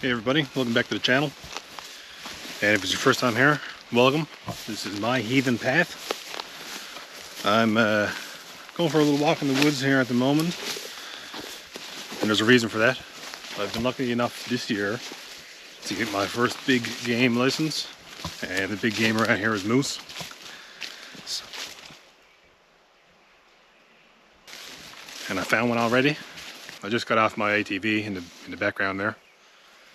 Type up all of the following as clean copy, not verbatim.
Hey everybody, welcome back to the channel. And if it's your first time here, welcome. This is my heathen path. I'm going for a little walk in the woods here at the moment. And there's a reason for that. I've been lucky enough this year to get my first big game license. And the big game around here is moose. And I found one already. I just got off my ATV in the background there.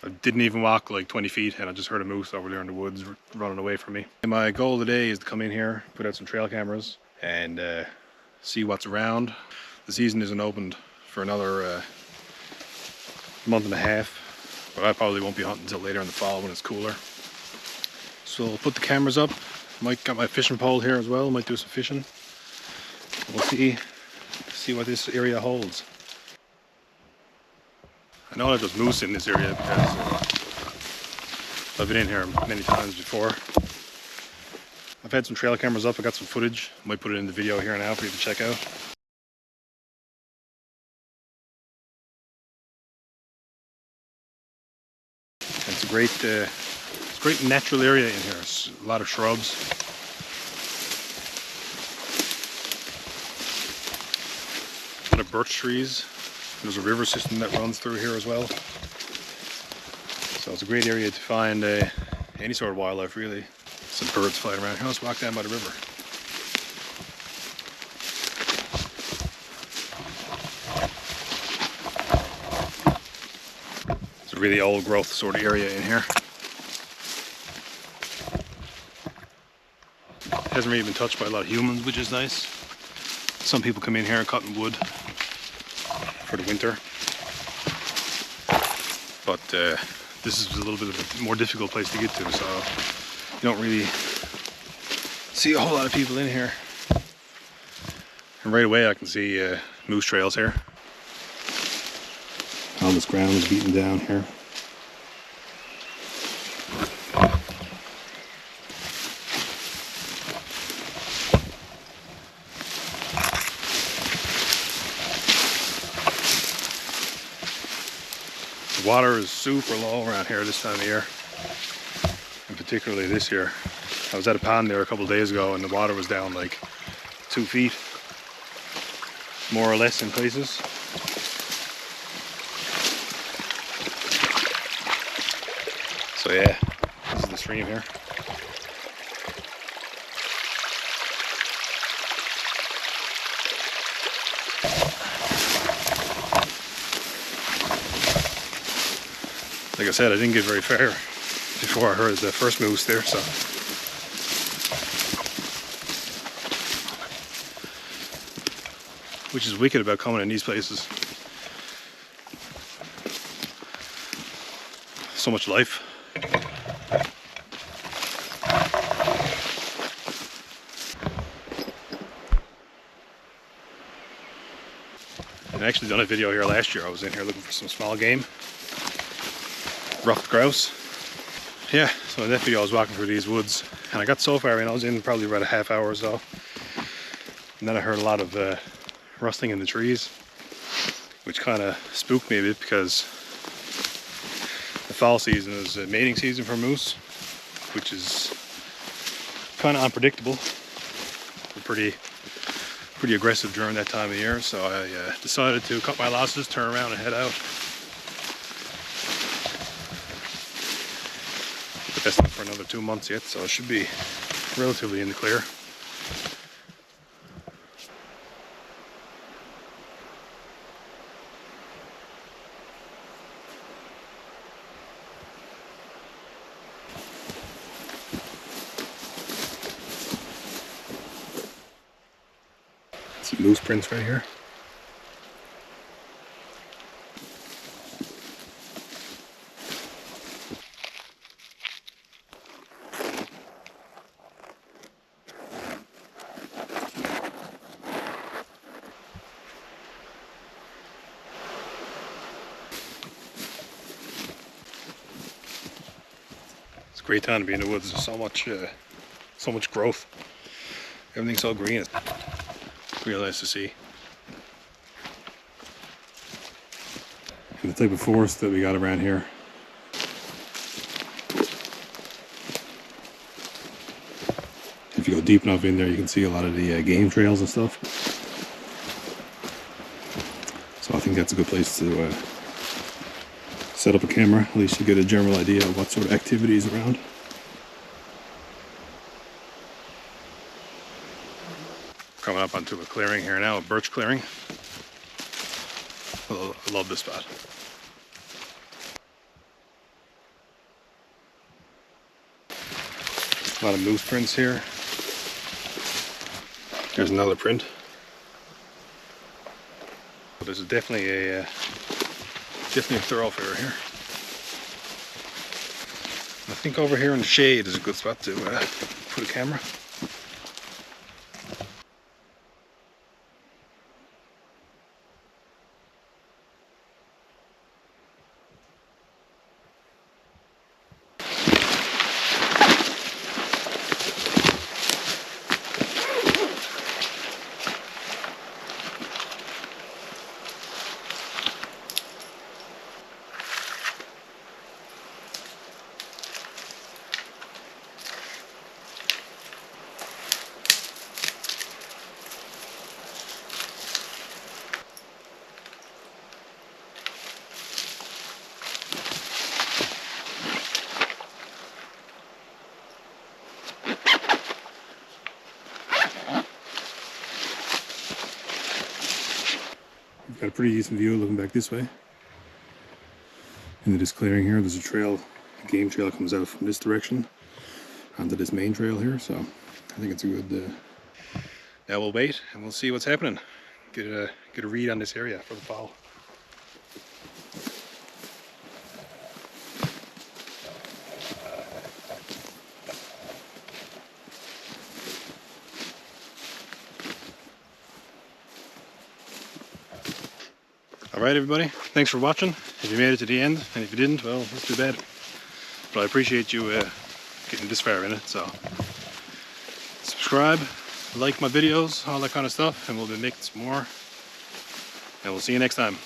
I didn't even walk like 20 feet and I just heard a moose over there in the woods running away from me. And my goal today is to come in here, put out some trail cameras and see what's around. The season isn't opened for another month and a half, but I probably won't be hunting until later in the fall when it's cooler. So I'll put the cameras up. Might got my fishing pole here as well, might do some fishing. We'll see what this area holds. I know that there's moose in this area because I've been in here many times before. I've had some trail cameras up, I got some footage. I might put it in the video here now for you to check out. And it's a great natural area in here. It's a lot of shrubs. A lot of birch trees. There's a river system that runs through here as well. So it's a great area to find any sort of wildlife really. Some birds flying around here. Let's walk down by the river. It's a really old growth sort of area in here. It hasn't really been touched by a lot of humans, which is nice. Some people come in here and cut wood for the winter, but this is a little bit of a more difficult place to get to, so you don't really see a whole lot of people in here. And right away I can see moose trails here. All this ground is beaten down here. The water is super low around here this time of year, and particularly this year. I was at a pond there a couple of days ago and the water was down like 2 feet, more or less in places. So yeah, this is the stream here. Like I said, I didn't get very far before I heard the first moose there, so. Which is wicked about coming in these places. So much life. I actually done a video here last year. I was in here looking for some small game. Ruffed grouse. Yeah, so in that video I was walking through these woods and I got so far in, I was in probably about a half hour or so. And then I heard a lot of rustling in the trees, which kind of spooked me a bit because the fall season is a mating season for moose, which is kind of unpredictable. They're pretty aggressive during that time of year, so I decided to cut my losses, turn around and head out. But that's not for another 2 months yet, so I should be relatively in the clear. Some moose prints right here. It's a great time to be in the woods. There's so much growth. Everything's so green. It's real nice to see. And the type of forest that we got around here, deep enough in there you can see a lot of the game trails and stuff. So I think that's a good place to set up a camera. At least you get a general idea of what sort of activity is around. Coming up onto a clearing here now, a birch clearing. I love this spot. A lot of moose prints here. There's another print. This is definitely a thoroughfare here. I think over here in the shade is a good spot to put a camera. You've got a pretty decent view looking back this way. Into this clearing here, there's a trail, a game trail that comes out from this direction onto this main trail here, so I think it's a good... Now we'll wait and we'll see what's happening. Get a read on this area for the fall. Alright everybody, thanks for watching. If you made it to the end, and if you didn't, well, that's too bad. But I appreciate you getting this far in it, so subscribe, like my videos, all that kind of stuff, and we'll be making some more. And we'll see you next time.